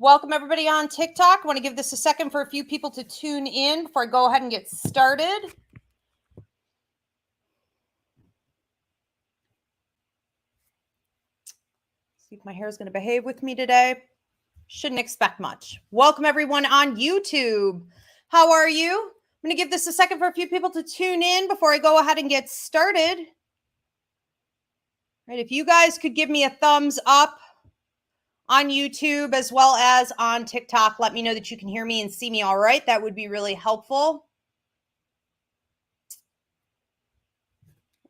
Welcome everybody on TikTok. I want to give this a second for a few people to tune in before I go ahead and get started. See if my hair is going to behave with me today. Shouldn't expect much. Welcome everyone on YouTube. How are you? I'm going to give this a second for a few people to tune in before I go ahead and get started. All right, if you guys could give me a thumbs up on YouTube as well as on TikTok, let me know that you can hear me and see me all right. That would be really helpful.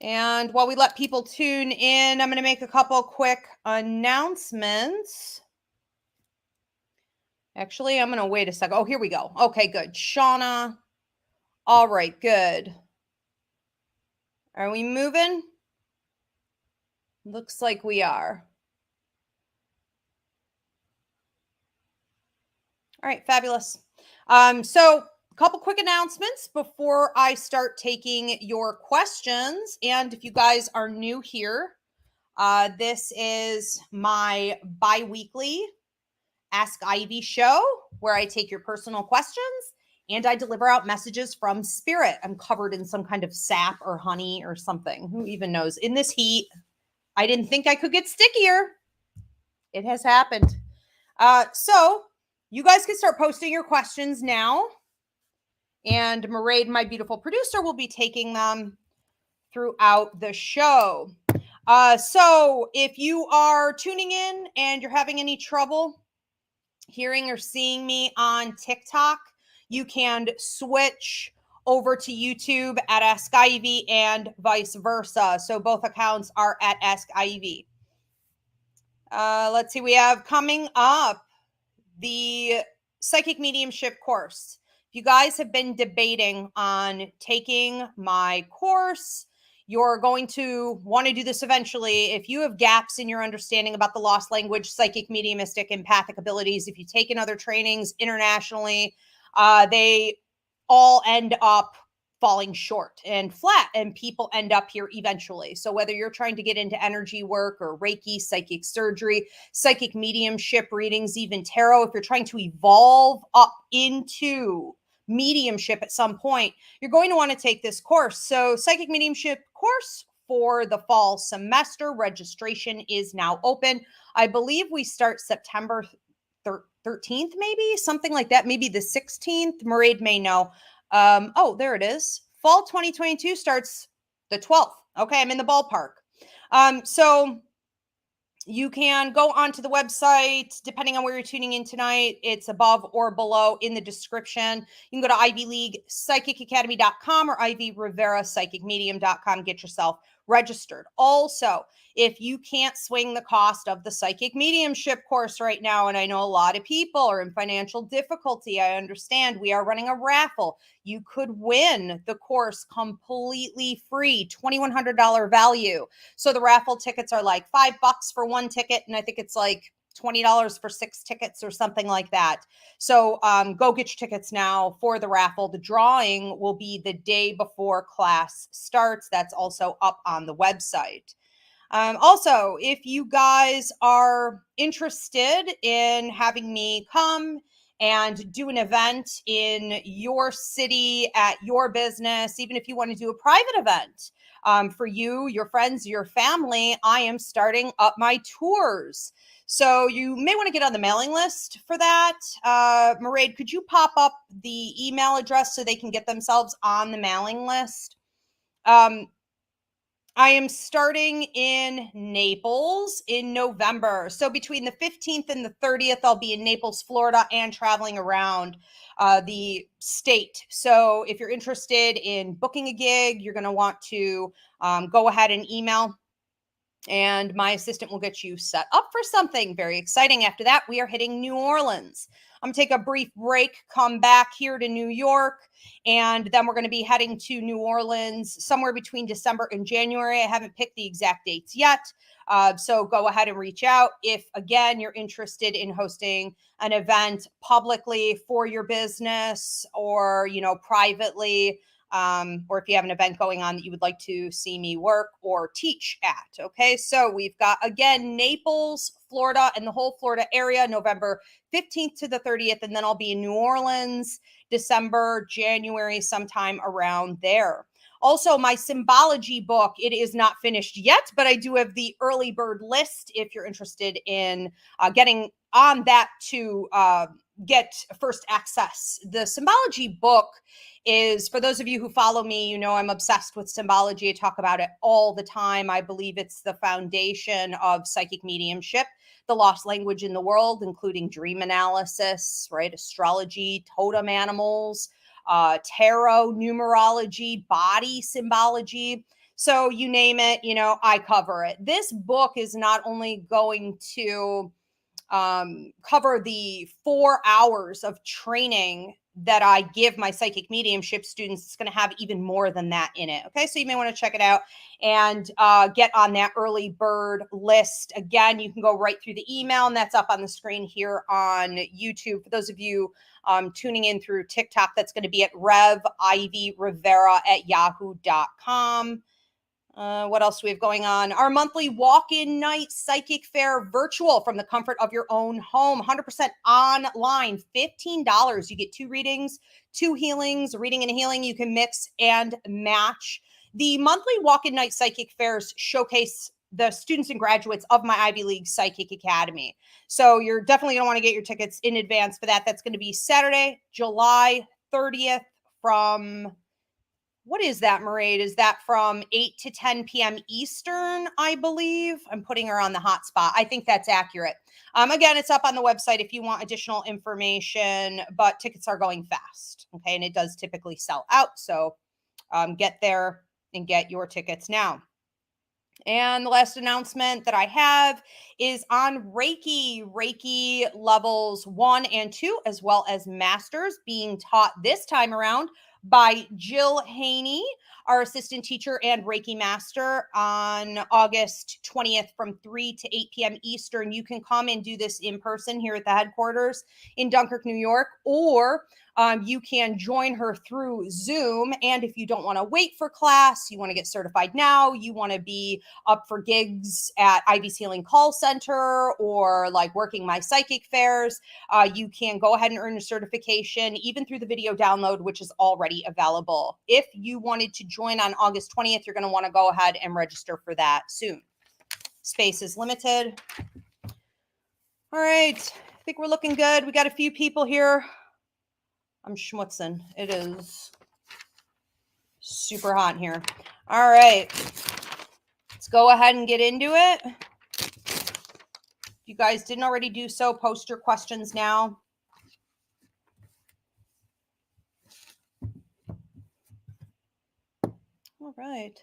And while we let people tune in, I'm going to make a couple quick announcements. Actually, I'm going to wait a second. Oh, here we go. Okay, good. Shauna. All right, good. Are we moving? Looks like we are. All right, fabulous. So a couple quick announcements before I start taking your questions. And if you guys are new here, this is my bi-weekly Ask Ivy show where I take your personal questions and I deliver out messages from spirit. I'm covered in some kind of sap or honey or something. Who even knows? In this heat, I didn't think I could get stickier. It has happened. So you guys can start posting your questions now. And Mairead, my beautiful producer, will be taking them throughout the show. So if you are tuning in and you're having any trouble hearing or seeing me on TikTok, you can switch over to YouTube at Ask Ivy and vice versa. So both accounts are at Ask Ivy. Let's see, we have coming up the Psychic Mediumship course. If you guys have been debating on taking my course, you're going to want to do this eventually. If you have gaps in your understanding about the lost language, psychic, mediumistic, empathic abilities, if you've taken other trainings internationally, they all end up falling short and flat, and people end up here eventually. So whether you're trying to get into energy work or Reiki, psychic surgery, psychic mediumship readings, even tarot, if you're trying to evolve up into mediumship at some point, you're going to want to take this course. So psychic mediumship course for the fall semester registration is now open. I believe we start September 13th, maybe something like that. Maybe the 16th. Mairead may know. Oh, there it is. Fall 2022 starts the 12th. Okay, I'm in the ballpark. So you can go onto the website, depending on where you're tuning in tonight. It's above or below in the description. You can go to ivyleaguepsychicacademy.com or ivyrivera.psychicmedium.com. Get yourself registered. Also, if you can't swing the cost of the psychic mediumship course right now, and I know a lot of people are in financial difficulty, I understand, we are running a raffle. You could win the course completely free, $2,100 value. So the raffle tickets are like $5 for one ticket, and I think it's like $20 for 6 tickets or something like that. So go get your tickets now for the raffle. The drawing will be the day before class starts. That's also up on the website. Also, if you guys are interested in having me come and do an event in your city, at your business, even if you want to do a private event for you, your friends, your family, I am starting up my tours. So you may want to get on the mailing list for that. Mairead, could you pop up the email address so they can get themselves on the mailing list? I am starting in Naples in November. So between the 15th and the 30th, I'll be in Naples, Florida, and traveling around the state. So if you're interested in booking a gig, you're going to want to go ahead and email, and my assistant will get you set up for something very exciting. After that, we are hitting New Orleans. I'm going to take a brief break, come back here to New York, and then we're going to be heading to New Orleans somewhere between December and January. I haven't picked the exact dates yet. So go ahead and reach out if, again, you're interested in hosting an event publicly for your business or, privately. or if you have an event going on that you would like to see me work or teach at. Okay, so we've got, again, Naples, Florida, and the whole Florida area, November 15th to the 30th, and then I'll be in New Orleans, December, January, sometime around there. Also, my Symbology book, it is not finished yet, but I do have the early bird list if you're interested in getting on that to get first access. The Symbology book is, for those of you who follow me, you know I'm obsessed with symbology. I talk about it all the time. I believe it's the foundation of psychic mediumship, the lost language in the world, including dream analysis, right? Astrology, totem animals, tarot, numerology, body symbology. So you name it, you know, I cover it. This book is not only going to cover the 4 hours of training that I give my psychic mediumship students, it's going to have even more than that in it. Okay, so you may want to check it out and get on that early bird list. Again, you can go right through the email, and that's up on the screen here on YouTube. For those of you tuning in through TikTok, that's going to be at reviivyrivera@yahoo.com. What else do we have going on? Our monthly walk-in night psychic fair virtual from the comfort of your own home, 100% online, $15. You get 2 readings, 2 healings, a reading and a healing. You can mix and match. The monthly walk-in night psychic fairs showcase the students and graduates of my Ivy League Psychic Academy. So you're definitely going to want to get your tickets in advance for that. That's going to be Saturday, July 30th from... what is that, Mairead? Is that from 8 to 10 p.m. Eastern, I believe? I'm putting her on the hot spot. I think that's accurate. Again, it's up on the website if you want additional information, but tickets are going fast, okay? And it does typically sell out, so get there and get your tickets now. And the last announcement that I have is on Reiki levels 1 and 2, as well as masters, being taught this time around by Jill Haney, our assistant teacher and Reiki master, on August 20th from 3 to 8 p.m. Eastern. You can come and do this in person here at the headquarters in Dunkirk, New York, or you can join her through Zoom. And if you don't want to wait for class, you want to get certified now, you want to be up for gigs at Ivy's Healing Call Center or like working my psychic fairs, you can go ahead and earn a certification even through the video download, which is already available. If you wanted to join on August 20th, you're going to want to go ahead and register for that soon. Space is limited. All right. I think we're looking good. We got a few people here. I'm schmutzing. It is super hot here. All right. Let's go ahead and get into it. If you guys didn't already do so, post your questions now. All right.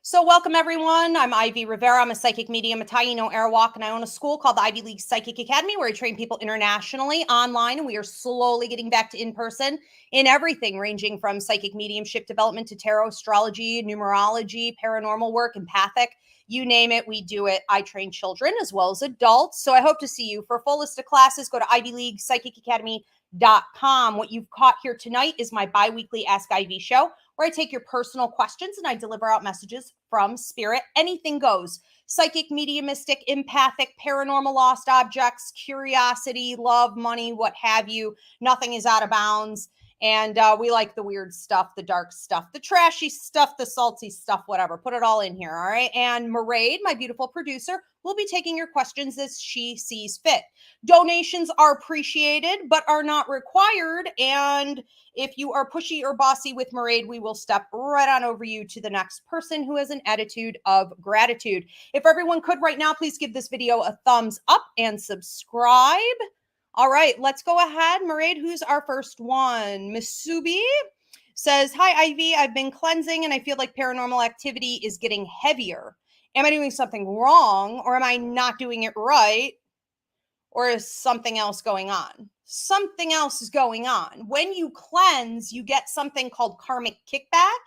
So welcome, everyone. I'm Ivy Rivera. I'm a psychic medium, a Taino Airwalk, and I own a school called the Ivy League Psychic Academy where I train people internationally, online, and we are slowly getting back to in-person in everything ranging from psychic mediumship development to tarot, astrology, numerology, paranormal work, empathic. You name it, we do it. I train children as well as adults. So I hope to see you. For a full list of classes, go to ivyleaguepsychicacademy.com. What you've caught here tonight is my bi-weekly Ask Ivy show, where I take your personal questions and I deliver out messages from spirit. Anything goes. Psychic, mediumistic, empathic, paranormal, lost objects, curiosity, love, money, what have you. Nothing is out of bounds. And we like the weird stuff, the dark stuff, the trashy stuff, the salty stuff, whatever. Put it all in here, all right? And Mairead, my beautiful producer, will be taking your questions as she sees fit. Donations are appreciated, but are not required. And if you are pushy or bossy with Mairead, we will step right on over you to the next person who has an attitude of gratitude. If everyone could right now, please give this video a thumbs up and subscribe. All right, let's go ahead. Mairead, who's our first one? Misubi says, hi, Ivy. I've been cleansing and I feel like paranormal activity is getting heavier. Am I doing something wrong, or am I not doing it right? Or is something else going on? Something else is going on. When you cleanse, you get something called karmic kickback.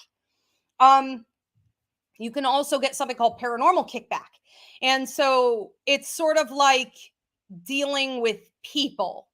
You can also get something called paranormal kickback. And so it's sort of like dealing with people.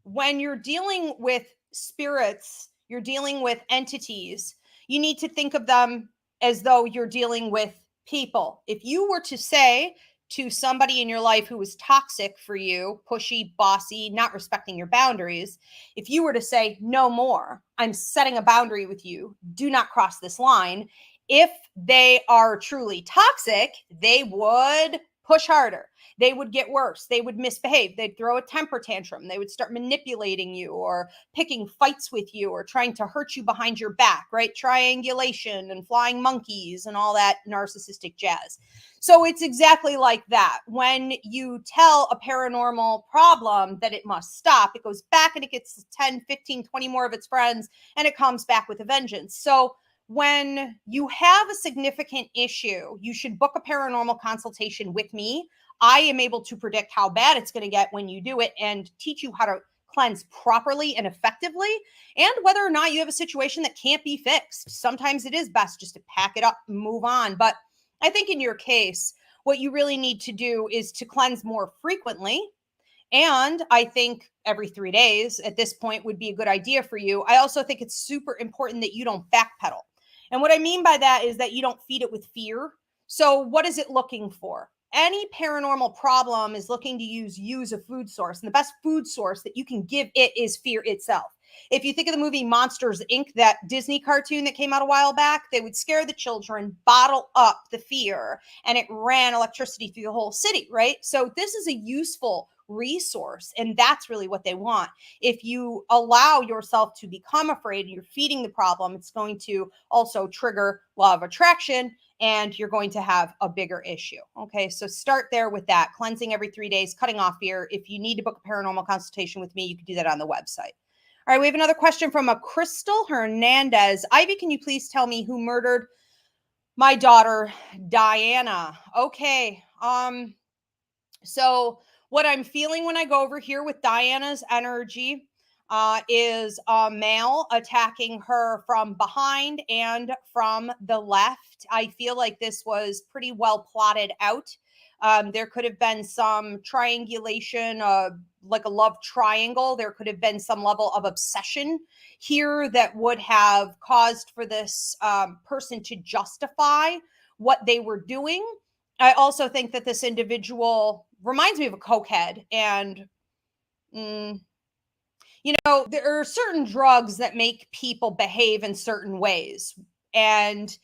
When you're dealing with spirits, you're dealing with entities, You need to think of them as though you're dealing with people. If you were to say to somebody in your life who was toxic for you, pushy, bossy, not respecting your boundaries, if you were to say, no more, I'm setting a boundary with you, do not cross this line. If they are truly toxic, they would push harder. They would get worse. They would misbehave. They'd throw a temper tantrum. They would start manipulating you or picking fights with you or trying to hurt you behind your back, right? Triangulation and flying monkeys and all that narcissistic jazz. So it's exactly like that. When you tell a paranormal problem that it must stop, it goes back and it gets 10, 15, 20 more of its friends, and it comes back with a vengeance. So when you have a significant issue, you should book a paranormal consultation with me. I am able to predict how bad it's going to get when you do it and teach you how to cleanse properly and effectively, and whether or not you have a situation that can't be fixed. Sometimes it is best just to pack it up and move on. But I think in your case, what you really need to do is to cleanse more frequently. And I think every 3 days at this point would be a good idea for you. I also think it's super important that you don't backpedal. And what I mean by that is that you don't feed it with fear. So what is it looking for? Any paranormal problem is looking to use you as a food source. And the best food source that you can give it is fear itself. If you think of the movie Monsters, Inc., that Disney cartoon that came out a while back, they would scare the children, bottle up the fear, and it ran electricity through the whole city, right? So this is a useful resource, and that's really what they want. If you allow yourself to become afraid and you're feeding the problem, it's going to also trigger law of attraction, and you're going to have a bigger issue. Okay, so start there with that. Cleansing every 3 days, cutting off fear. If you need to book a paranormal consultation with me, you can do that on the website. All right, we have another question from a Crystal Hernandez. Ivy, can you please tell me who murdered my daughter, Diana? Okay, so what I'm feeling when I go over here with Diana's energy is a male attacking her from behind and from the left. I feel like this was pretty well plotted out. There could have been some triangulation, like a love triangle. There could have been some level of obsession here that would have caused for this person to justify what they were doing. I also think that this individual reminds me of a cokehead. And, there are certain drugs that make people behave in certain ways. And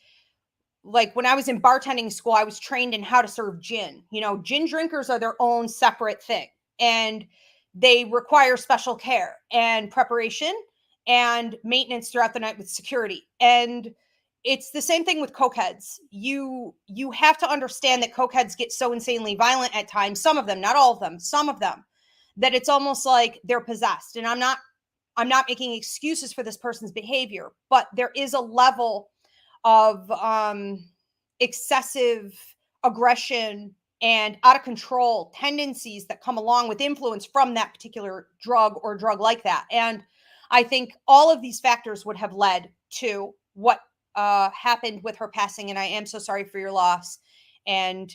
like when I was in bartending school, I was trained in how to serve gin. Gin drinkers are their own separate thing, and they require special care and preparation and maintenance throughout the night with security. And it's the same thing with cokeheads. You have to understand that cokeheads get so insanely violent at times, some of them, not all of them, some of them, that it's almost like they're possessed. And I'm not making excuses for this person's behavior, but there is a level of excessive aggression and out of control tendencies that come along with influence from that particular drug or drug like that. And I think all of these factors would have led to what happened with her passing. And I am so sorry for your loss. And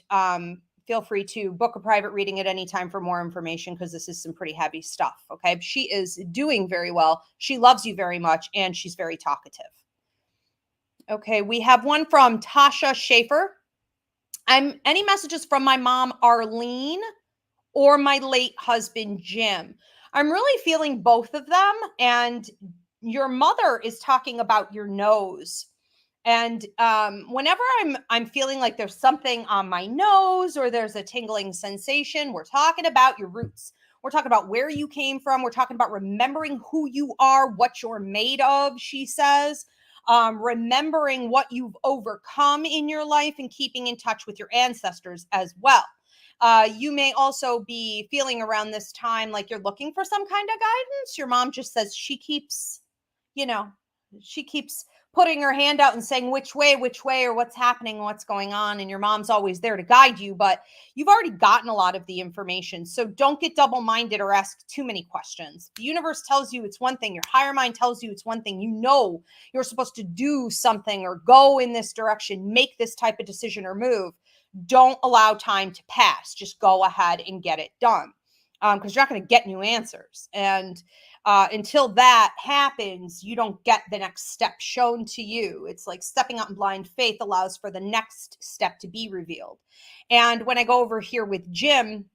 feel free to book a private reading at any time for more information, because this is some pretty heavy stuff. Okay. She is doing very well. She loves you very much, and she's very talkative. Okay. We have one from Tasha Schaefer. Any messages from my mom, Arlene, or my late husband, Jim? I'm really feeling both of them. And your mother is talking about your nose. And whenever I'm feeling like there's something on my nose or there's a tingling sensation, we're talking about your roots. We're talking about where you came from. We're talking about remembering who you are, what you're made of, she says. Remembering what you've overcome in your life and keeping in touch with your ancestors as well. You may also be feeling around this time like you're looking for some kind of guidance. Your mom just says she keeps putting her hand out and saying which way, or what's happening, what's going on. And your mom's always there to guide you, but you've already gotten a lot of the information. So don't get double-minded or ask too many questions. The universe tells you it's one thing. Your higher mind tells you it's one thing. You're supposed to do something or go in this direction, make this type of decision or move. Don't allow time to pass. Just go ahead and get it done. Because you're not going to get new answers. And until that happens, you don't get the next step shown to you. It's like stepping out in blind faith allows for the next step to be revealed. And when I go over here with Jim,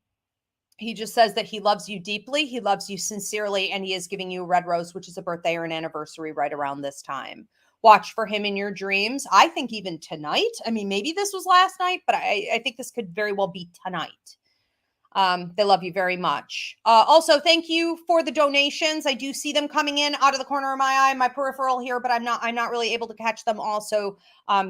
he just says that he loves you deeply, he loves you sincerely, and he is giving you a red rose, which is a birthday or an anniversary right around this time. Watch for him in your dreams. I think even tonight. I mean, maybe this was last night, but I think this could very well be tonight. They love you very much. Also, thank you for the donations. I do see them coming in out of the corner of my eye, my peripheral here, but I'm not really able to catch them all. So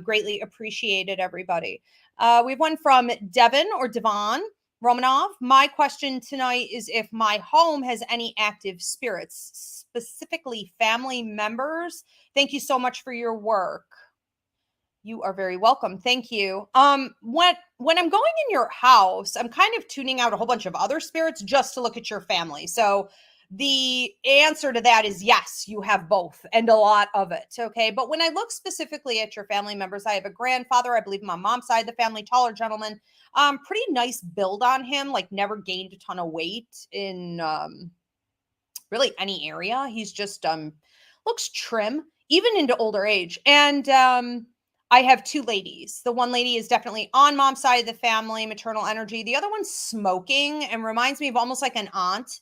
greatly appreciated, everybody. We have one from Devin or Devon Romanov. My question tonight is if my home has any active spirits, specifically family members. Thank you so much for your work. You are very welcome. Thank you. When I'm going in your house, I'm kind of tuning out a whole bunch of other spirits just to look at your family. So the answer to that is yes, you have both and a lot of it. Okay. But when I look specifically at your family members, I have a grandfather, I believe my mom's side of the family, taller gentleman, pretty nice build on him, like never gained a ton of weight in really any area. He's just looks trim, even into older age. And I have two ladies. The one lady is definitely on mom's side of the family, maternal energy. The other one's smoking and reminds me of almost like an aunt.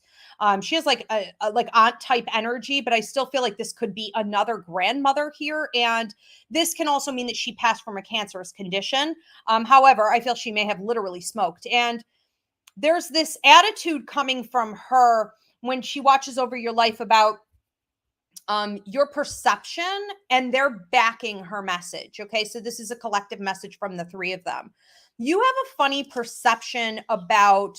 She has like a like aunt type energy, but I still feel like this could be another grandmother here. And this can also mean that she passed from a cancerous condition. However, I feel she may have literally smoked. And there's this attitude coming from her when she watches over your life about your perception, and they're backing her message. Okay. So this is a collective message from the three of them. You have a funny perception about,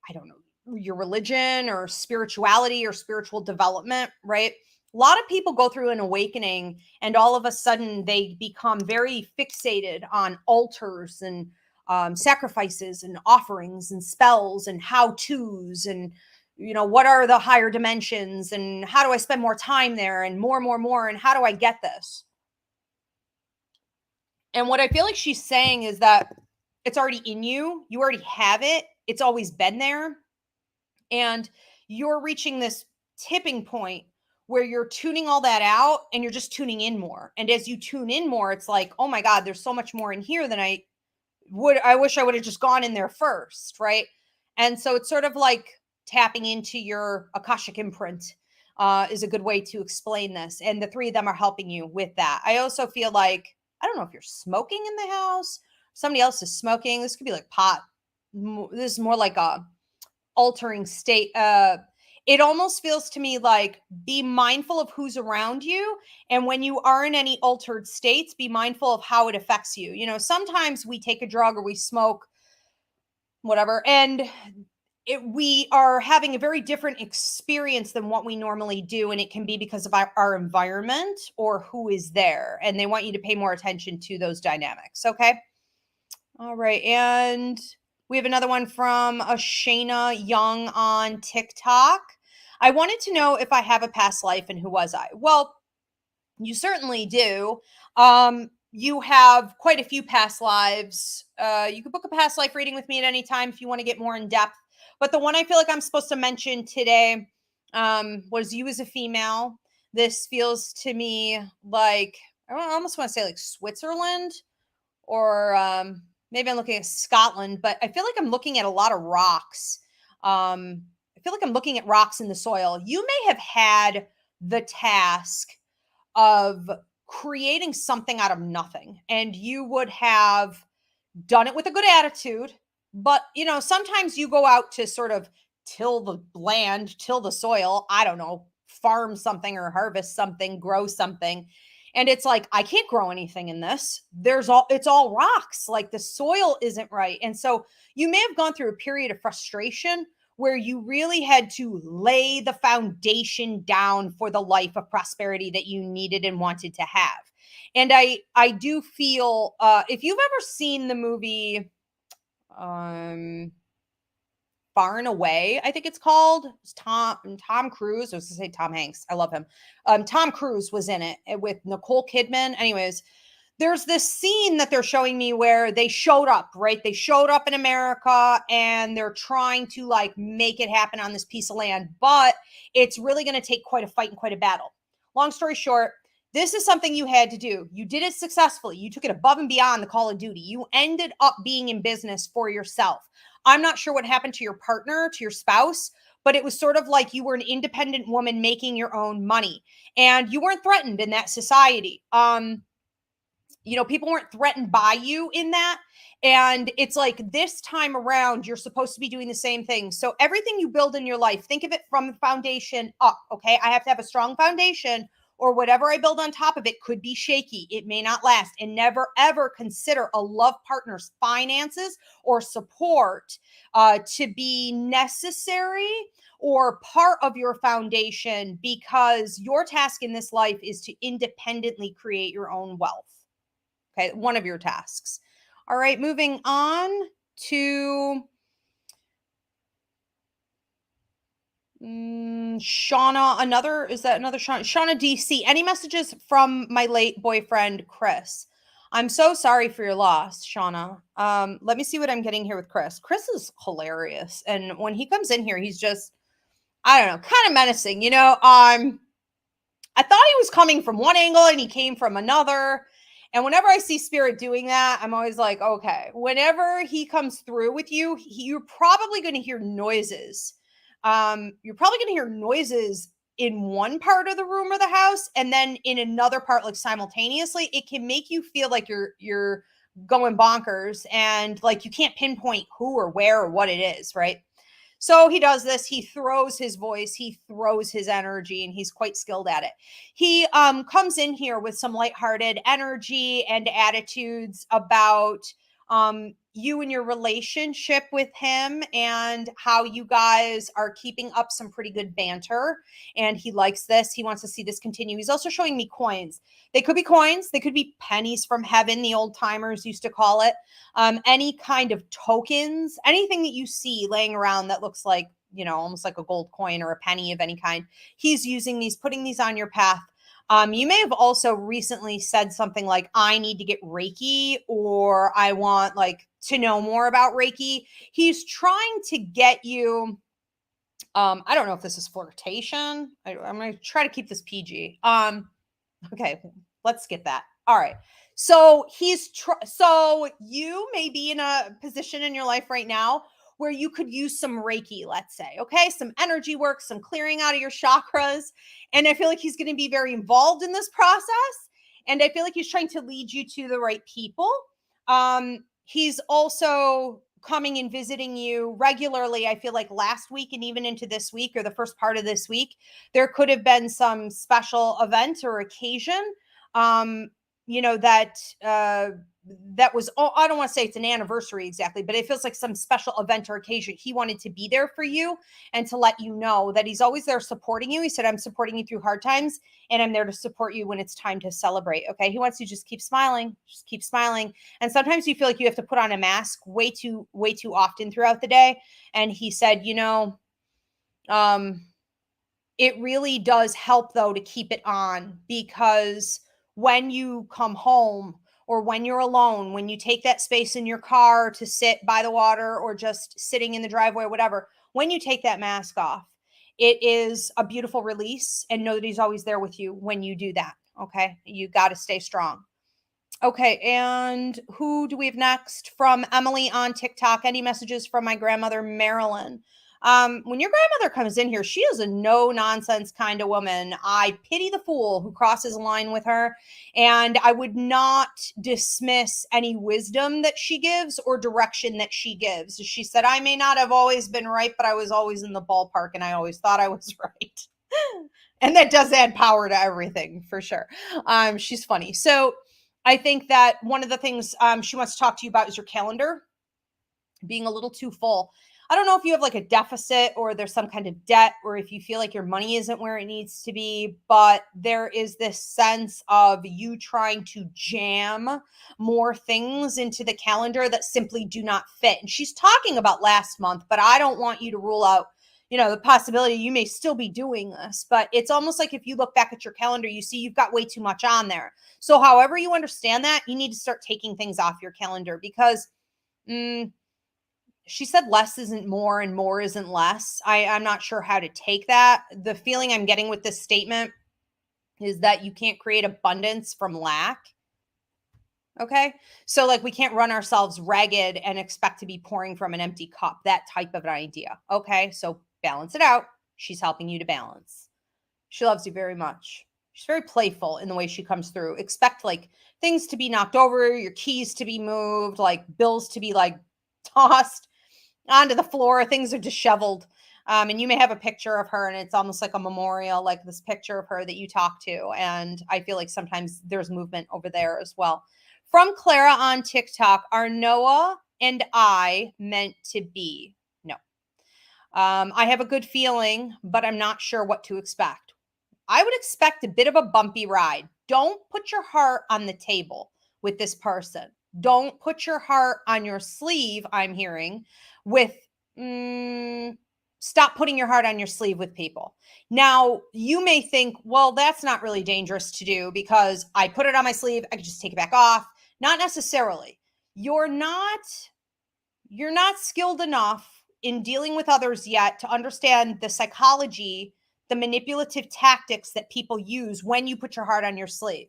I don't know, your religion or spirituality or spiritual development, right? A lot of people go through an awakening and all of a sudden they become very fixated on altars and sacrifices and offerings and spells and how-tos and what are the higher dimensions and how do I spend more time there and more and how do I get this? And what I feel like she's saying is that it's already in you. You already have it. It's always been there. And you're reaching this tipping point where you're tuning all that out and you're just tuning in more. And as you tune in more, it's like, oh my God, there's so much more in here than I wish I would have just gone in there first. Right. And so it's sort of like tapping into your Akashic imprint is a good way to explain this. And the three of them are helping you with that. I also feel like, I don't know if you're smoking in the house, somebody else is smoking. This could be like pot. This is more like a altering state. It almost feels to me like be mindful of who's around you. And when you are in any altered states, be mindful of how it affects you. Sometimes we take a drug or we smoke, whatever, and we are having a very different experience than what we normally do. And it can be because of our environment or who is there. And they want you to pay more attention to those dynamics. Okay. All right. And we have another one from Shayna Young on TikTok. I wanted to know if I have a past life and who was I? Well, you certainly do. You have quite a few past lives. You could book a past life reading with me at any time if you want to get more in depth. But the one I feel like I'm supposed to mention today was you as a female. This feels to me like, I almost want to say like Switzerland or maybe I'm looking at Scotland, but I feel like I'm looking at a lot of rocks. I feel like I'm looking at rocks in the soil. You may have had the task of creating something out of nothing, and you would have done it with a good attitude. But, sometimes you go out to sort of till the land, till the soil, I don't know, farm something or harvest something, grow something. And it's like, I can't grow anything in this. It's all rocks. Like the soil isn't right. And so you may have gone through a period of frustration where you really had to lay the foundation down for the life of prosperity that you needed and wanted to have. And I do feel, if you've ever seen the movie, Far and Away, I think it's called. It's Tom Cruise. I was going to say Tom Hanks. I love him. Tom Cruise was in it with Nicole Kidman. Anyways, there's this scene that they're showing me where they showed up, right? They showed up in America and they're trying to like make it happen on this piece of land, but it's really going to take quite a fight and quite a battle. Long story short, this is something you had to do. You did it successfully. You took it above and beyond the call of duty. You ended up being in business for yourself. I'm not sure what happened to your partner, to your spouse, but it was sort of like you were an independent woman making your own money and you weren't threatened in that society. People weren't threatened by you in that. And it's like this time around, you're supposed to be doing the same thing. So everything you build in your life, think of it from the foundation up. Okay. I have to have a strong foundation, or whatever I build on top of it could be shaky. It may not last. And never, ever consider a love partner's finances or support to be necessary or part of your foundation, because your task in this life is to independently create your own wealth. Okay, one of your tasks. All right, moving on to Shauna. Is that another Shauna? Shauna DC. Any messages from my late boyfriend, Chris? I'm so sorry for your loss, Shauna. Let me see what I'm getting here with Chris. Chris is hilarious. And when he comes in here, he's just, I don't know, kind of menacing. I thought he was coming from one angle and he came from another. And whenever I see spirit doing that, I'm always like, okay, whenever he comes through with you, you're probably going to hear noises. You're probably going to hear noises in one part of the room or the house, and then in another part, like simultaneously. It can make you feel like you're going bonkers and like you can't pinpoint who or where or what it is, right? So he does this. He throws his voice, he throws his energy, and he's quite skilled at it. He comes in here with some lighthearted energy and attitudes about you and your relationship with him and how you guys are keeping up some pretty good banter. And he likes this. He wants to see this continue. He's also showing me coins. They could be coins. They could be pennies from heaven, the old timers used to call it. Any kind of tokens, anything that you see laying around that looks like, almost like a gold coin or a penny of any kind. He's using these, putting these on your path. You may have also recently said something like, I need to get Reiki, or I want to know more about Reiki. He's trying to get you. I don't know if this is flirtation. I'm going to try to keep this PG. Okay, let's skip that. All right. So so you may be in a position in your life right now where you could use some Reiki, let's say, okay? Some energy work, some clearing out of your chakras. And I feel like he's going to be very involved in this process. And I feel like he's trying to lead you to the right people. He's also coming and visiting you regularly. I feel like last week and even into this week, or the first part of this week, there could have been some special event or occasion, that was, I don't want to say it's an anniversary exactly, but it feels like some special event or occasion. He wanted to be there for you and to let you know that he's always there supporting you. He said, I'm supporting you through hard times and I'm there to support you when it's time to celebrate. Okay. He wants you to just keep smiling, And sometimes you feel like you have to put on a mask way too often throughout the day. And he said, it really does help though to keep it on, because when you come home or when you're alone, when you take that space in your car to sit by the water or just sitting in the driveway or whatever, when you take that mask off, it is a beautiful release, and know that he's always there with you when you do that. Okay. You got to stay strong. Okay. And who do we have next? From Emily on TikTok. Any messages from my grandmother, Marilyn? When your grandmother comes in here, she is a no nonsense kind of woman. I pity the fool who crosses a line with her, and I would not dismiss any wisdom that she gives or direction that she gives. She said, I may not have always been right, but I was always in the ballpark and I always thought I was right. And that does add power to everything for sure. She's funny. So I think that one of the things she wants to talk to you about is your calendar being a little too full. I don't know if you have like a deficit or there's some kind of debt, or if you feel like your money isn't where it needs to be, but there is this sense of you trying to jam more things into the calendar that simply do not fit. And she's talking about last month, but I don't want you to rule out the possibility you may still be doing this, but it's almost like if you look back at your calendar, you see you've got way too much on there. So however you understand that, you need to start taking things off your calendar, because she said less isn't more and more isn't less. I'm not sure how to take that. The feeling I'm getting with this statement is that you can't create abundance from lack. Okay. So like we can't run ourselves ragged and expect to be pouring from an empty cup, that type of an idea. Okay. So balance it out. She's helping you to balance. She loves you very much. She's very playful in the way she comes through. Expect like things to be knocked over, your keys to be moved, like bills to be like tossed onto the floor. Things are disheveled. And you may have a picture of her and it's almost like a memorial, like this picture of her that you talk to. And I feel like sometimes there's movement over there as well. From Clara on TikTok, are Noah and I meant to be? No. I have a good feeling, but I'm not sure what to expect. I would expect a bit of a bumpy ride. Don't put your heart on the table with this person. Don't put your heart on your sleeve, I'm hearing, with stop putting your heart on your sleeve with people. Now, you may think, well, that's not really dangerous to do because I put it on my sleeve, I could just take it back off. Not necessarily. You're not skilled enough in dealing with others yet to understand the psychology, the manipulative tactics that people use when you put your heart on your sleeve.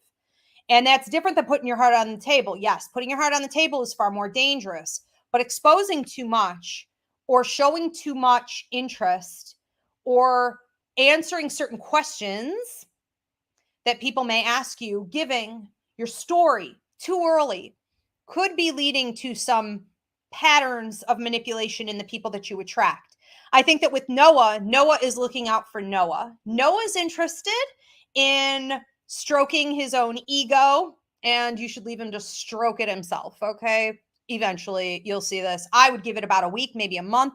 And that's different than putting your heart on the table. Yes, putting your heart on the table is far more dangerous, but exposing too much or showing too much interest or answering certain questions that people may ask you, giving your story too early, could be leading to some patterns of manipulation in the people that you attract. I think that with Noah is looking out for Noah. Noah's interested in stroking his own ego, and you should leave him to stroke it himself, okay? Eventually, you'll see this. I would give it about a week, maybe a month,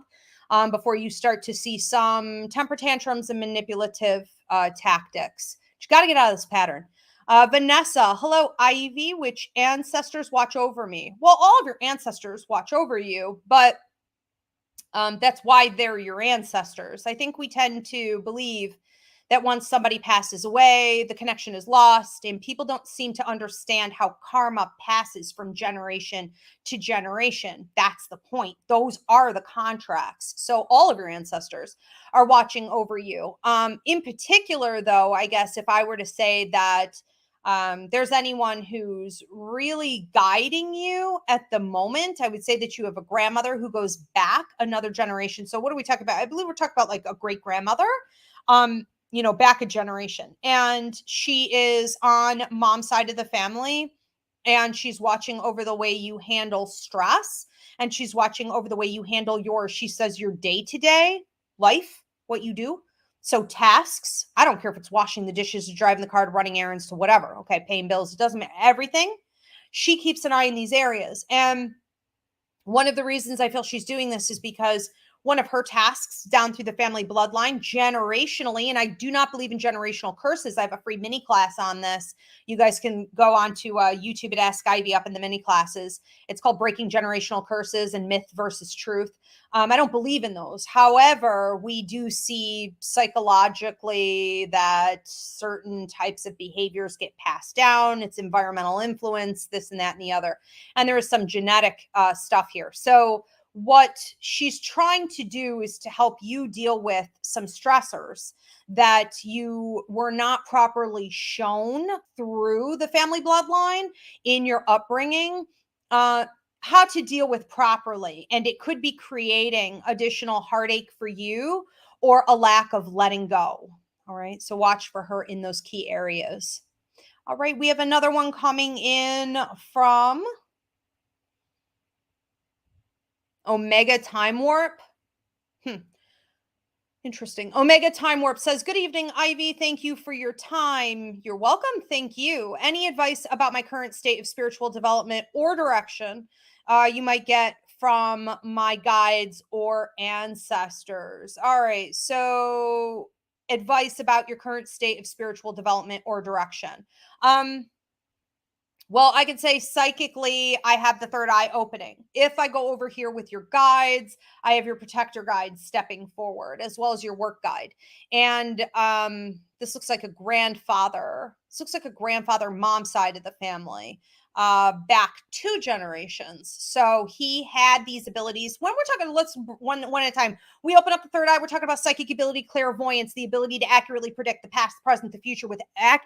before you start to see some temper tantrums and manipulative tactics. You got to get out of this pattern. Vanessa, hello, Ivy. Which ancestors watch over me? Well, all of your ancestors watch over you, but that's why they're your ancestors. I think we tend to believe that once somebody passes away, the connection is lost, and people don't seem to understand how karma passes from generation to generation. That's the point. Those are the contracts. So all of your ancestors are watching over you. In particular, though, I guess if I were to say that there's anyone who's really guiding you at the moment, I would say that you have a grandmother who goes back another generation. So what are we talking about? I believe we're talking about like a great grandmother, back a generation. And she is on mom's side of the family, and she's watching over the way you handle stress, and she's watching over the way you handle she says, your day-to-day life, what you do. So tasks, I don't care if it's washing the dishes, to driving the car, to running errands, to whatever, okay, paying bills, it doesn't matter, everything. She keeps an eye in these areas. And one of the reasons I feel she's doing this is because one of her tasks down through the family bloodline generationally, and I do not believe in generational curses. I have a free mini class on this. You guys can go on to YouTube and Ask Ivy up in the mini classes. It's called Breaking Generational Curses and Myth versus Truth. I don't believe in those. However, we do see psychologically that certain types of behaviors get passed down. It's environmental influence, this and that and the other. And there is some genetic stuff here. So what she's trying to do is to help you deal with some stressors that you were not properly shown through the family bloodline in your upbringing, how to deal with properly. And it could be creating additional heartache for you or a lack of letting go. All right. So watch for her in those key areas. All right. We have another one coming in from Omega Time Warp. Interesting. Omega Time Warp says, good evening, Ivy. Thank you for your time. You're welcome. Thank you. Any advice about my current state of spiritual development or direction you might get from my guides or ancestors? All right. So advice about your current state of spiritual development or direction. Well, I could say psychically, I have the third eye opening. If I go over here with your guides, I have your protector guide stepping forward, as well as your work guide. And this looks like a grandfather. This looks like a grandfather, mom side of the family, back 2 generations. So he had these abilities. When we're talking, let's one at a time. We open up the third eye. We're talking about psychic ability, clairvoyance, the ability to accurately predict the past, the present, the future with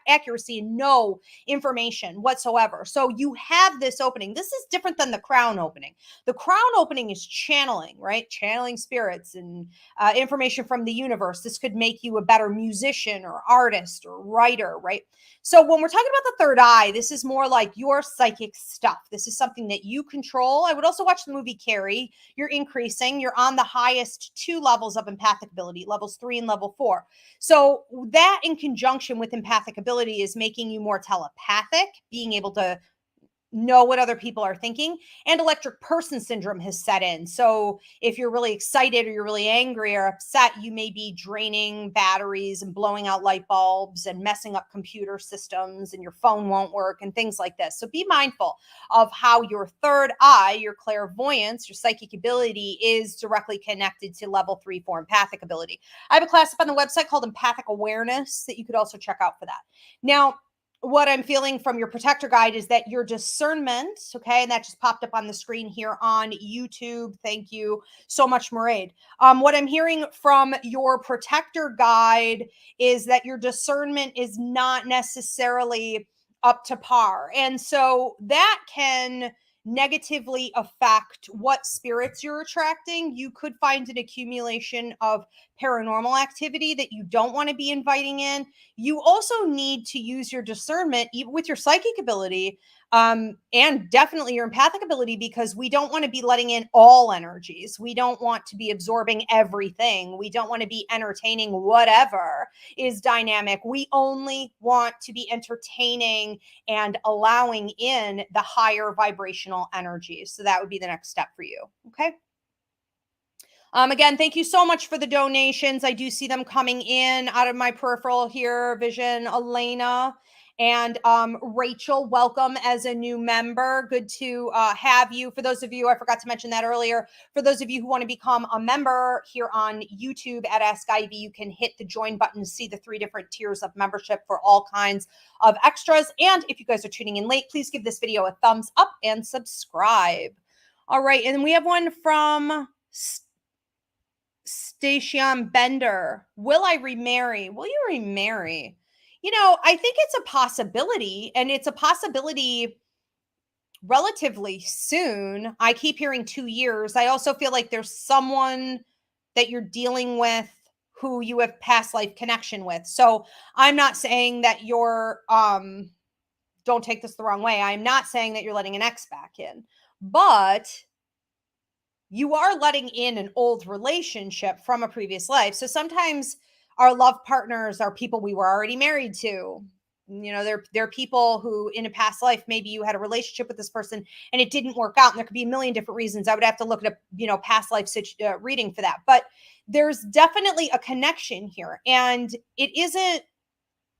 accuracy and know information whatsoever. So you have this opening. This is different than the crown opening. The crown opening is channeling, right? Channeling spirits and information from the universe. This could make you a better musician or artist or writer, right? So when we're talking about the third eye, this is more like your psychic stuff. This is something that you control. I would also watch the movie Carrie. You're increasing. You're on the highest 2 levels of empathic ability, levels 3 and level 4. So that in conjunction with empathic ability is making you more telepathic, being able to know what other people are thinking, and electric person syndrome has set in. So if you're really excited or you're really angry or upset, you may be draining batteries and blowing out light bulbs and messing up computer systems, and your phone won't work and things like this. So be mindful of how your third eye, your clairvoyance, your psychic ability is directly connected to level 3, 4 empathic ability. I have a class up on the website called Empathic Awareness that you could also check out for that. Now, what I'm feeling from your protector guide is that your discernment, okay, and that just popped up on the screen here on YouTube. Thank you so much, Mairead. What I'm hearing from your protector guide is that your discernment is not necessarily up to par. And so that can negatively affect what spirits you're attracting. You could find an accumulation of paranormal activity that you don't want to be inviting in. You also need to use your discernment with your psychic ability, and definitely your empathic ability, because we don't want to be letting in all energies. We don't want to be absorbing everything. We don't want to be entertaining whatever is dynamic. We only want to be entertaining and allowing in the higher vibrational energies. So that would be the next step for you. Okay. Again, thank you so much for the donations. I do see them coming in out of my peripheral here, vision. Elena and Rachel, welcome as a new member. Good to have you. For those of you, I forgot to mention that earlier, for those of you who want to become a member here on YouTube at Ask Ivy, you can hit the join button to see the 3 different tiers of membership for all kinds of extras. And if you guys are tuning in late, please give this video a thumbs up and subscribe. All right, and we have one from Station Bender. Will I remarry? Will you remarry? You know, I think it's a possibility, and it's a possibility relatively soon. I keep hearing 2 years. I also feel like there's someone that you're dealing with who you have past life connection with. So I'm not saying that you're, don't take this the wrong way. I'm not saying that you're letting an ex back in, but you are letting in an old relationship from a previous life. So sometimes our love partners are people we were already married to. You know, they're people who in a past life, maybe you had a relationship with this person and it didn't work out. And there could be a million different reasons. I would have to look at a, past life reading for that. But there's definitely a connection here. And it isn't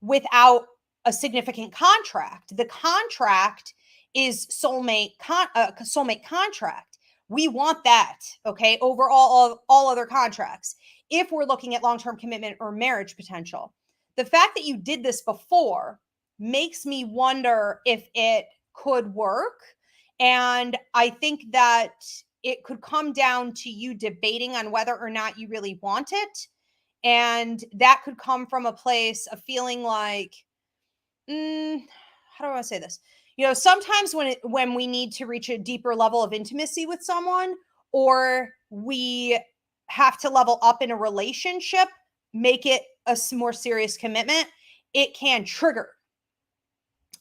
without a significant contract. The contract is soulmate contract. We want that, okay, over all other contracts. If we're looking at long-term commitment or marriage potential, the fact that you did this before makes me wonder if it could work. And I think that it could come down to you debating on whether or not you really want it. And that could come from a place of feeling like, how do I want to say this? Sometimes when we need to reach a deeper level of intimacy with someone, or we have to level up in a relationship, make it a more serious commitment, it can trigger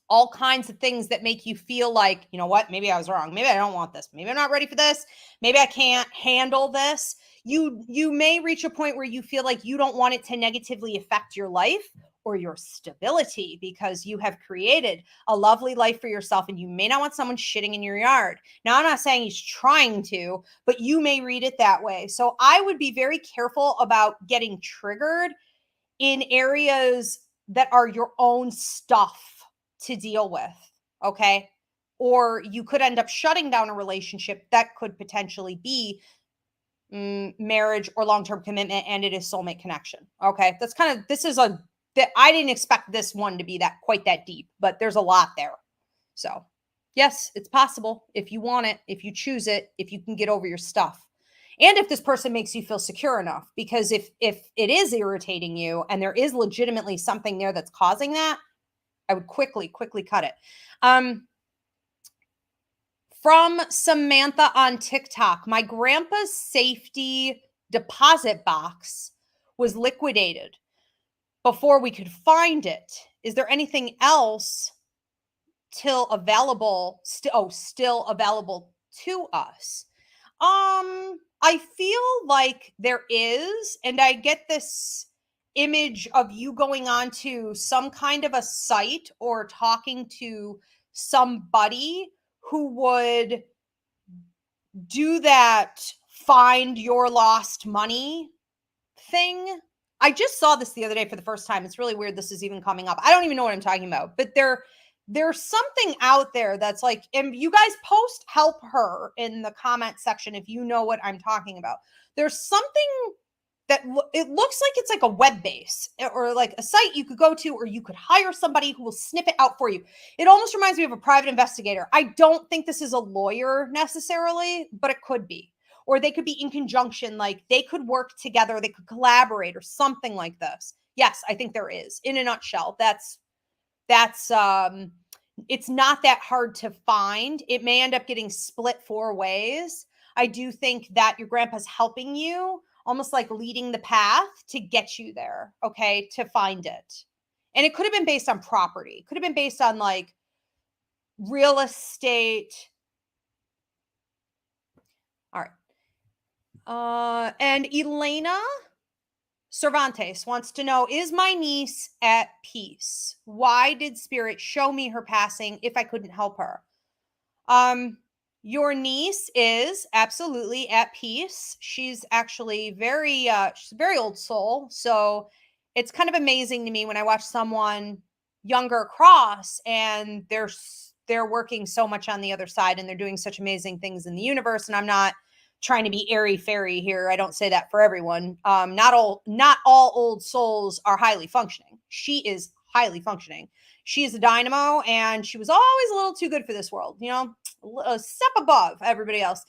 all kinds of things that make you feel like, you know what, maybe I was wrong. Maybe I don't want this. Maybe I'm not ready for this. Maybe I can't handle this. You may reach a point where you feel like you don't want it to negatively affect your life or your stability, because you have created a lovely life for yourself and you may not want someone shitting in your yard. Now, I'm not saying he's trying to, but you may read it that way. So I would be very careful about getting triggered in areas that are your own stuff to deal with. Okay. Or you could end up shutting down a relationship that could potentially be marriage or long-term commitment, and it is soulmate connection. Okay. That's kind of, this is that I didn't expect this one to be that quite that deep, but there's a lot there. So yes, it's possible if you want it, if you choose it, if you can get over your stuff. And if this person makes you feel secure enough, because if it is irritating you and there is legitimately something there that's causing that, I would quickly cut it. From Samantha on TikTok, my grandpa's safety deposit box was liquidated before we could find it. Is there anything else still available to us? I feel like there is, and I get this image of you going on to some kind of a site or talking to somebody who would do that find your lost money thing. I just saw this the other day for the first time. It's really weird this is even coming up. I don't even know what I'm talking about, but there's something out there that's like, and you guys post help her in the comment section if you know what I'm talking about. There's something that it looks like it's like a web base or like a site you could go to, or you could hire somebody who will sniff it out for you. It almost reminds me of a private investigator. I don't think this is a lawyer necessarily, but it could be. Or they could be in conjunction, like they could work together, they could collaborate or something like this. Yes, I think there is. In a nutshell, that's it's not that hard to find. It may end up getting split 4 ways. I do think that your grandpa's helping you, almost like leading the path to get you there, okay, to find it. And it could have been based on property. It could have been based on like real estate. All right. And Elena Cervantes wants to know, is my niece at peace? Why did spirit show me her passing if I couldn't help her? Your niece is absolutely at peace. She's actually she's a very old soul. So it's kind of amazing to me when I watch someone younger cross and they're working so much on the other side and they're doing such amazing things in the universe. And I'm not trying to be airy fairy here. I don't say that for everyone. Not all old souls are highly functioning. She is highly functioning. She is a dynamo, and she was always a little too good for this world, you know, a step above everybody else.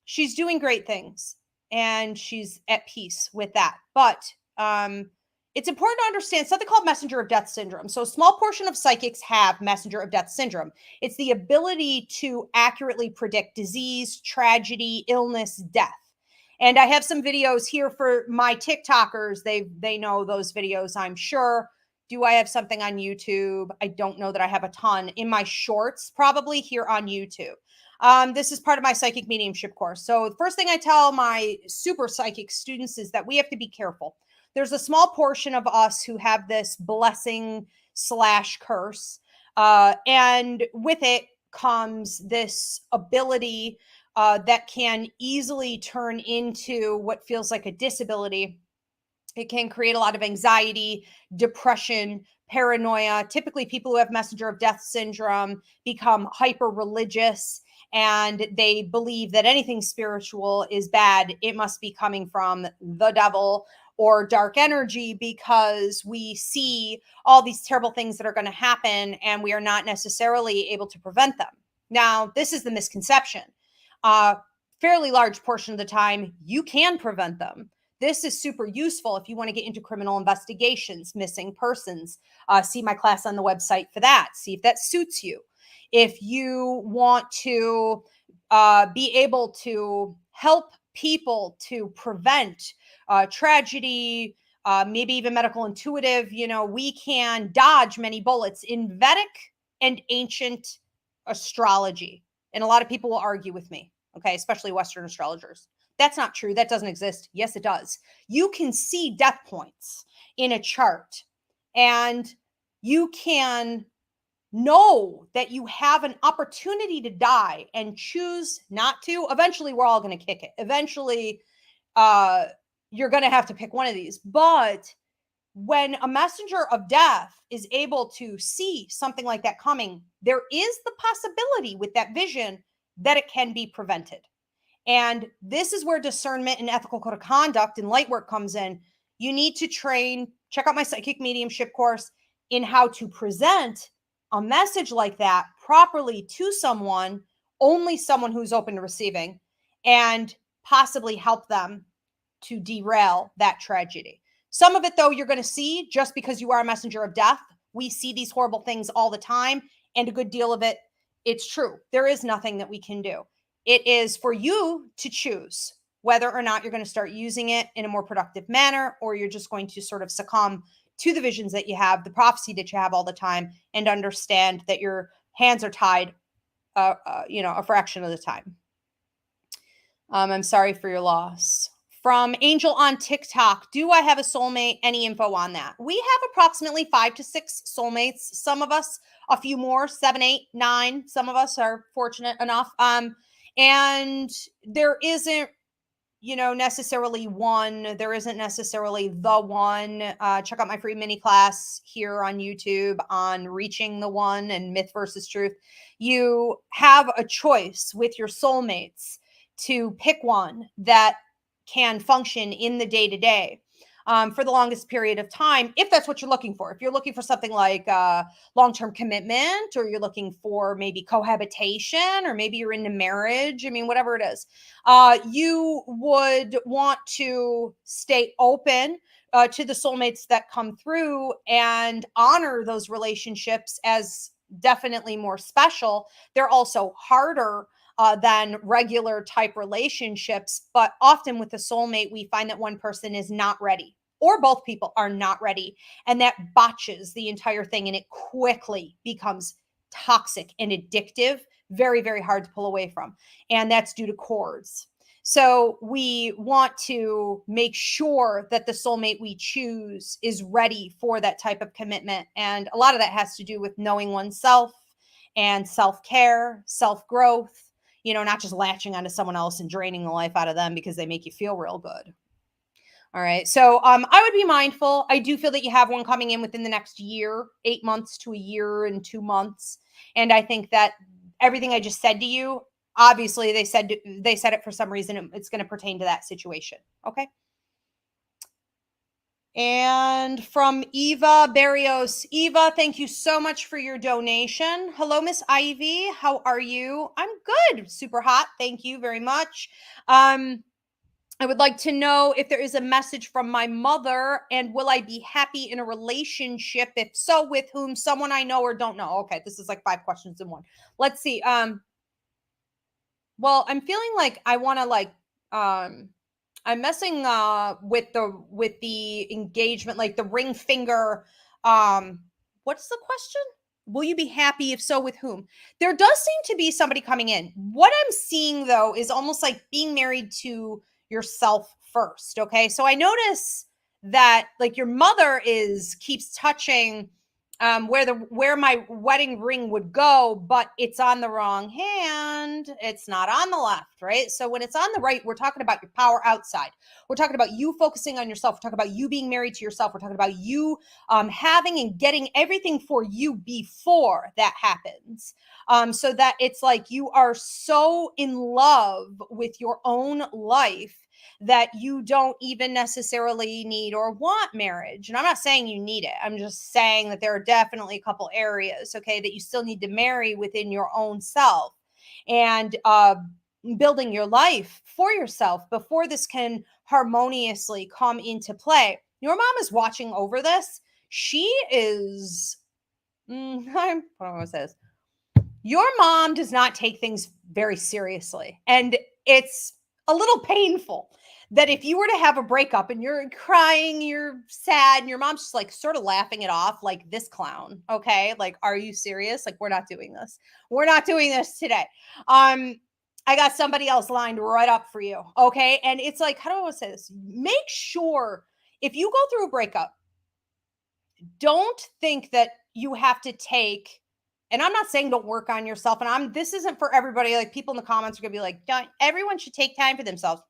She's doing great things, and she's at peace with that. But it's important to understand something called messenger of death syndrome. So a small portion of psychics have messenger of death syndrome. It's the ability to accurately predict disease, tragedy, illness, death. And I have some videos here for my TikTokers. They know those videos, I'm sure. Do I have something on YouTube? I don't know that I have a ton. In my shorts, probably here on YouTube. This is part of my psychic mediumship course. So the first thing I tell my super psychic students is that we have to be careful. There's a small portion of us who have this blessing / curse. And with it comes this ability that can easily turn into what feels like a disability. It can create a lot of anxiety, depression, paranoia. Typically, people who have messenger of death syndrome become hyper religious and they believe that anything spiritual is bad. It must be coming from the devil or dark energy, because we see all these terrible things that are going to happen and we are not necessarily able to prevent them. Now, this is the misconception. Fairly large portion of the time, you can prevent them. This is super useful if you want to get into criminal investigations, missing persons. See my class on the website for that. See if that suits you. If you want to be able to help people to prevent tragedy, maybe even medical intuitive, you know, we can dodge many bullets in Vedic and ancient astrology. And a lot of people will argue with me, okay, especially Western astrologers. That's not true. That doesn't exist. Yes, it does. You can see death points in a chart, and you can know that you have an opportunity to die and choose not to. Eventually, we're all going to kick it. Eventually, you're going to have to pick one of these. But when a messenger of death is able to see something like that coming, there is the possibility with that vision that it can be prevented. And this is where discernment and ethical code of conduct and light work comes in. You need to train, check out my psychic mediumship course in how to present a message like that properly to someone, only someone who's open to receiving, and possibly help them to derail that tragedy. Some of it, though, you're going to see just because you are a messenger of death. We see these horrible things all the time, and a good deal of it, it's true. There is nothing that we can do. It is for you to choose whether or not you're going to start using it in a more productive manner, or you're just going to sort of succumb to the visions that you have, the prophecy that you have all the time, and understand that your hands are tied, a fraction of the time. I'm sorry for your loss. From Angel on TikTok, do I have a soulmate? Any info on that? We have approximately 5 to 6 soulmates. Some of us, a few more, 7, 8, 9. Some of us are fortunate enough. And there isn't, necessarily one. There isn't necessarily the one. Check out my free mini class here on YouTube on reaching the one and myth versus truth. You have a choice with your soulmates to pick one that can function in the day-to-day for the longest period of time, if that's what you're looking for. If you're looking for something like long-term commitment, or you're looking for maybe cohabitation, or maybe you're into marriage, whatever it is, you would want to stay open to the soulmates that come through and honor those relationships as definitely more special. They're also harder than regular type relationships. But often with the soulmate, we find that one person is not ready, or both people are not ready. And that botches the entire thing. And it quickly becomes toxic and addictive, very, very hard to pull away from. And that's due to cords. So we want to make sure that the soulmate we choose is ready for that type of commitment. And a lot of that has to do with knowing oneself and self-care, self-growth, not just latching onto someone else and draining the life out of them because they make you feel real good. All right. So I would be mindful. I do feel that you have one coming in within the next year, 8 months to a year and 2 months. And I think that everything I just said to you, obviously they said it for some reason. It's going to pertain to that situation. Okay. And from Eva Barrios. Eva, thank you so much for your donation. Hello, Miss Ivy. How are you? I'm good. Super hot. Thank you very much. I would like to know if there is a message from my mother, and will I be happy in a relationship? If so, with whom? Someone I know or don't know. Okay, this is like 5 questions in one. Let's see. Well, I'm feeling like I want to I'm messing with the engagement, like the ring finger. What's the question? Will you be happy? If so, with whom? There does seem to be somebody coming in. What I'm seeing, though, is almost like being married to yourself first. Okay. So I notice that like your mother keeps touching where my wedding ring would go, but it's on the wrong hand. It's not on the left, right? So when it's on the right, we're talking about your power outside. We're talking about you focusing on yourself. We're talking about you being married to yourself. We're talking about you having and getting everything for you before that happens. So that it's like you are so in love with your own life that you don't even necessarily need or want marriage. And I'm not saying you need it. I'm just saying that there are definitely a couple areas, okay, that you still need to marry within your own self, and building your life for yourself before this can harmoniously come into play. Your mom is watching over this. She is, I don't know what to say this. Your mom does not take things very seriously. And it's a little painful that if you were to have a breakup and you're crying, you're sad, and your mom's just like sort of laughing it off, like, this clown. Okay. Like, are you serious? Like, we're not doing this. We're not doing this today. I got somebody else lined right up for you. Okay. And it's like, how do I want to say this? Make sure if you go through a breakup, don't think that you have to take, and I'm not saying don't work on yourself. And this isn't for everybody. Like, people in the comments are going to be like, everyone should take time for themselves.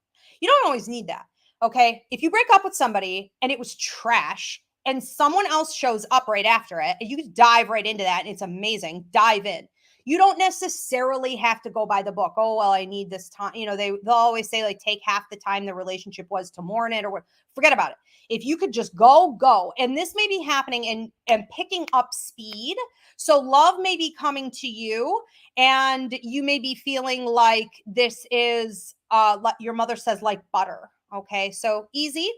You don't always need that. Okay. If you break up with somebody and it was trash and someone else shows up right after it, and you can dive right into that and it's amazing. Dive in. You don't necessarily have to go by the book. Oh, well, I need this time. They'll always say like take half the time the relationship was to mourn it, or forget about it. If you could just go. And this may be happening and picking up speed. So love may be coming to you and you may be feeling like this is like your mother says, like butter. Okay. So easy,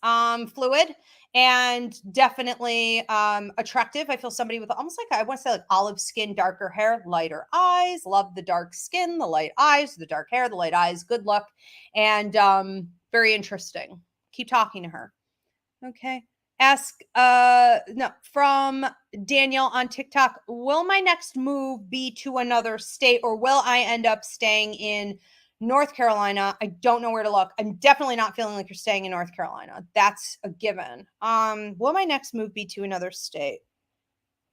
fluid, and definitely attractive. I feel somebody with almost like, I want to say like olive skin, darker hair, lighter eyes. Love the dark skin, the light eyes, the dark hair, the light eyes. Good luck. And very interesting. Keep talking to her. Okay. Ask no, from Danielle on TikTok, will my next move be to another state or will I end up staying in North Carolina? I don't know where to look. I'm definitely not feeling like you're staying in North Carolina. That's a given. Will my next move be to another state?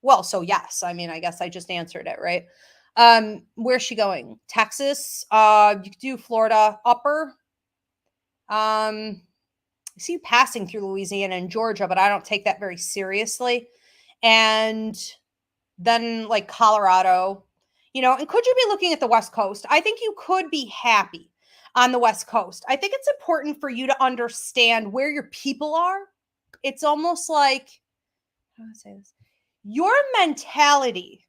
Well, so yes. I mean, I guess I just answered it, right? Where's she going? Texas. You could do Florida upper. I see you passing through Louisiana and Georgia, but I don't take that very seriously. And then like Colorado, and could you be looking at the West Coast? I think you could be happy on the West Coast. I think it's important for you to understand where your people are. It's almost like, how do I say this? Your mentality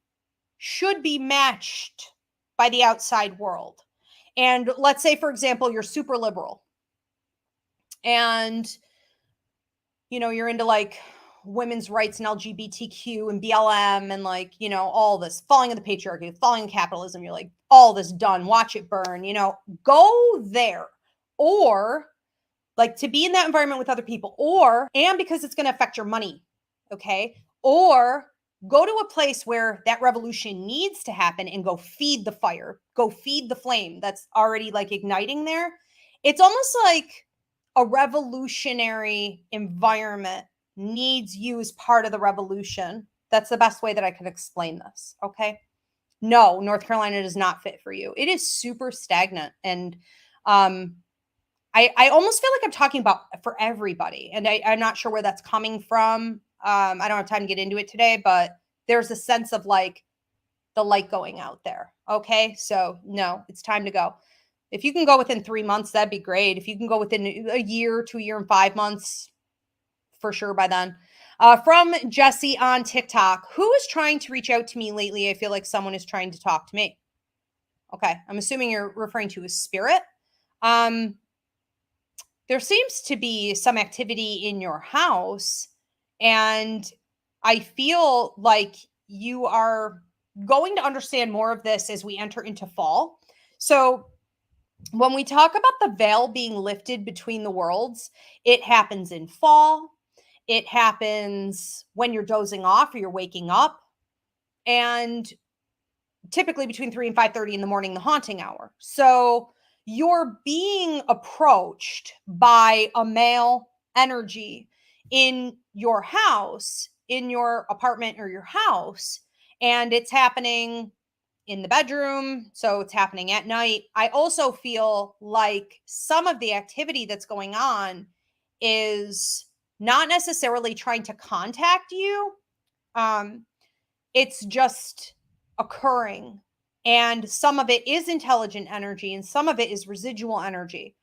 should be matched by the outside world. And let's say, for example, you're super liberal and you're into like women's rights and LGBTQ and BLM and like, all this falling in the patriarchy, falling in capitalism. You're like, all this done, watch it burn, go there. Or like to be in that environment with other people, and because it's going to affect your money. Okay. Or go to a place where that revolution needs to happen and go feed the fire, go feed the flame that's already like igniting there. It's almost like a revolutionary environment needs you as part of the revolution. That's the best way that I can explain this. Okay. No, North Carolina does not fit for you. It is super stagnant. And I almost feel like I'm talking about for everybody. And I'm not sure where that's coming from. I don't have time to get into it today, but there's a sense of like the light going out there. Okay. So no, it's time to go. If you can go within 3 months, that'd be great. If you can go within a year, 2 year and 5 months, for sure by then. From Jesse on TikTok, who is trying to reach out to me lately? I feel like someone is trying to talk to me. Okay. I'm assuming you're referring to a spirit. There seems to be some activity in your house, and I feel like you are going to understand more of this as we enter into fall. So when we talk about the veil being lifted between the worlds, it happens in fall. It happens when you're dozing off or you're waking up. And typically between 3 and 5:30 in the morning, the haunting hour. So you're being approached by a male energy in your house, in your apartment or your house, and it's happening in the bedroom. So it's happening at night. I also feel like some of the activity that's going on is not necessarily trying to contact you. It's just occurring. And some of it is intelligent energy and some of it is residual energy.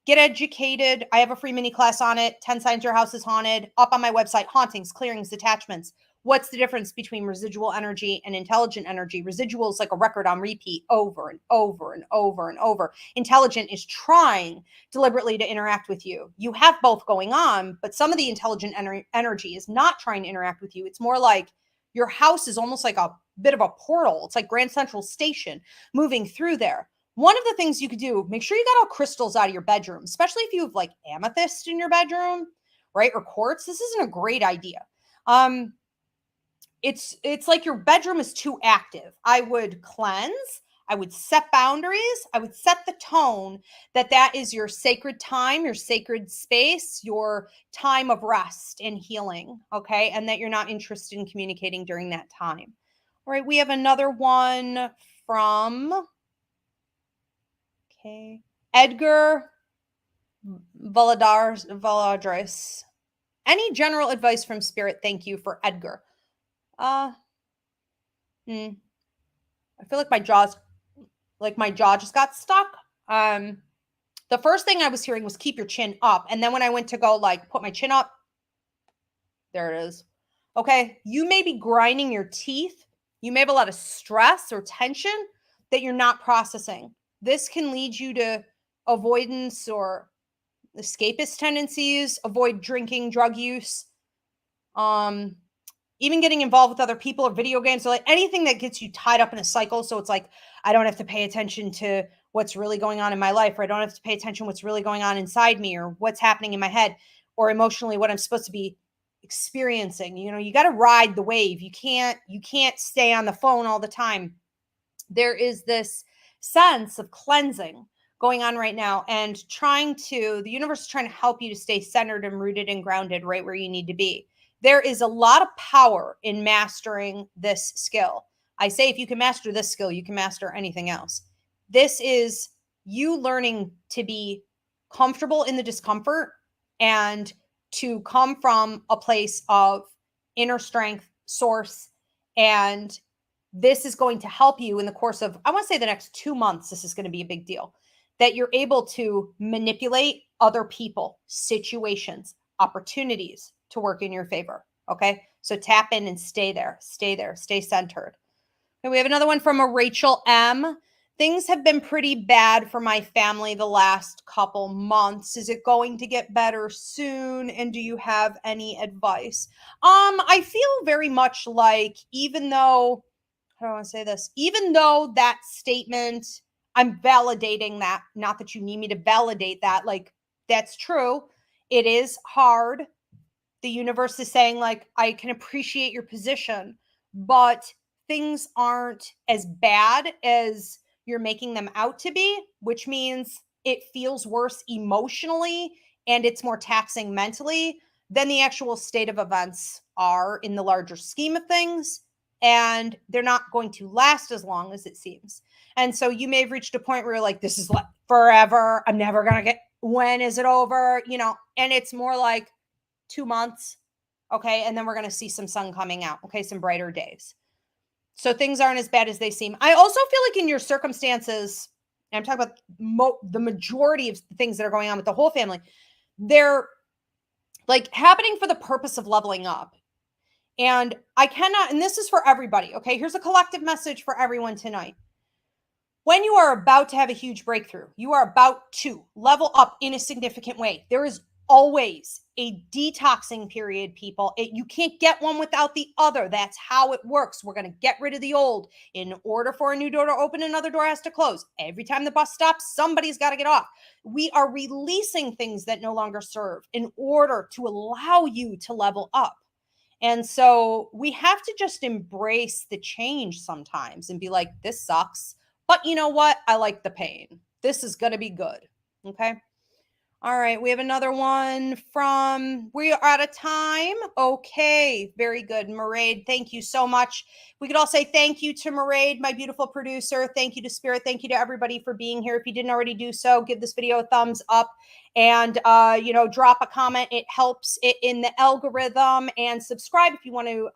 Get educated. I have a free mini class on it. 10 signs your house is haunted. Up on my website, hauntings, clearings, attachments. What's the difference between residual energy and intelligent energy? Residual is like a record on repeat over and over and over and over. Intelligent is trying deliberately to interact with you. You have both going on, but some of the intelligent energy is not trying to interact with you. It's more like your house is almost like a bit of a portal. It's like Grand Central Station moving through there. One of the things you could do, make sure you got all crystals out of your bedroom, especially if you have like amethyst in your bedroom, right? Or quartz. This isn't a great idea. It's like your bedroom is too active. I would cleanse. I would set boundaries. I would set the tone that is your sacred time, your sacred space, your time of rest and healing. Okay. And that you're not interested in communicating during that time. All right. We have another one from, Edgar Valadris. Any general advice from spirit? Thank you, for Edgar. Uh, I feel like my jaw just got stuck. The first thing I was hearing was keep your chin up. And then when I went to go like put my chin up, there it is. Okay. You may be grinding your teeth. You may have a lot of stress or tension that you're not processing. This can lead you to avoidance or escapist tendencies, avoid drinking, drug use, even getting involved with other people or video games, so like anything that gets you tied up in a cycle. So it's like, I don't have to pay attention to what's really going on in my life, or I don't have to pay attention to what's really going on inside me, or what's happening in my head, or emotionally what I'm supposed to be experiencing. You got to ride the wave. You can't stay on the phone all the time. There is this sense of cleansing going on right now, and the universe is trying to help you to stay centered and rooted and grounded right where you need to be. There is a lot of power in mastering this skill. I say if you can master this skill, you can master anything else. This is you learning to be comfortable in the discomfort and to come from a place of inner strength, source, and this is going to help you in the course of, I want to say, the next 2 months. This is going to be a big deal, that you're able to manipulate other people, situations, opportunities to work in your favor. Okay. So tap in and stay there, stay centered. And we have another one from a Rachel M. Things have been pretty bad for my family the last couple months. Is it going to get better soon? And do you have any advice? I feel very much like, even though, how do I want to say this? Even though that statement, I'm validating that, not that you need me to validate that, like, that's true. It is hard. The universe is saying, like, I can appreciate your position, but things aren't as bad as you're making them out to be, which means it feels worse emotionally and it's more taxing mentally than the actual state of events are in the larger scheme of things. And they're not going to last as long as it seems. And so you may have reached a point where you're like, this is like forever. I'm never going to when is it over? And it's more like 2 months. Okay. And then we're going to see some sun coming out. Okay. Some brighter days. So things aren't as bad as they seem. I also feel like in your circumstances, and I'm talking about the majority of the things that are going on with the whole family, they're like happening for the purpose of leveling up. And and this is for everybody. Okay. Here's a collective message for everyone tonight. When you are about to have a huge breakthrough, you are about to level up in a significant way. There is always a detoxing period, people. You can't get one without the other. That's how it works. We're going to get rid of the old. In order for a new door to open, another door has to close. Every time the bus stops, somebody's got to get off. We are releasing things that no longer serve in order to allow you to level up. And so we have to just embrace the change sometimes and be like, this sucks. But you know what? I like the pain. This is going to be good. Okay. All right. We have another one we are out of time. Okay. Very good. Mairead, thank you so much. We could all say thank you to Mairead, my beautiful producer. Thank you to Spirit. Thank you to everybody for being here. If you didn't already do so, give this video a thumbs up and, drop a comment. It helps it in the algorithm, and subscribe if you want to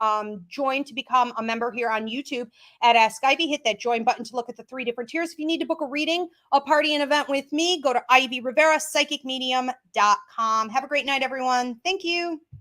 join to become a member here on YouTube at Ask Ivy. Hit that join button to look at the 3 different tiers. If you need to book a reading, a party, an event with me, go to Ivy Rivera, psychicmedium.com. Have a great night, everyone. Thank you.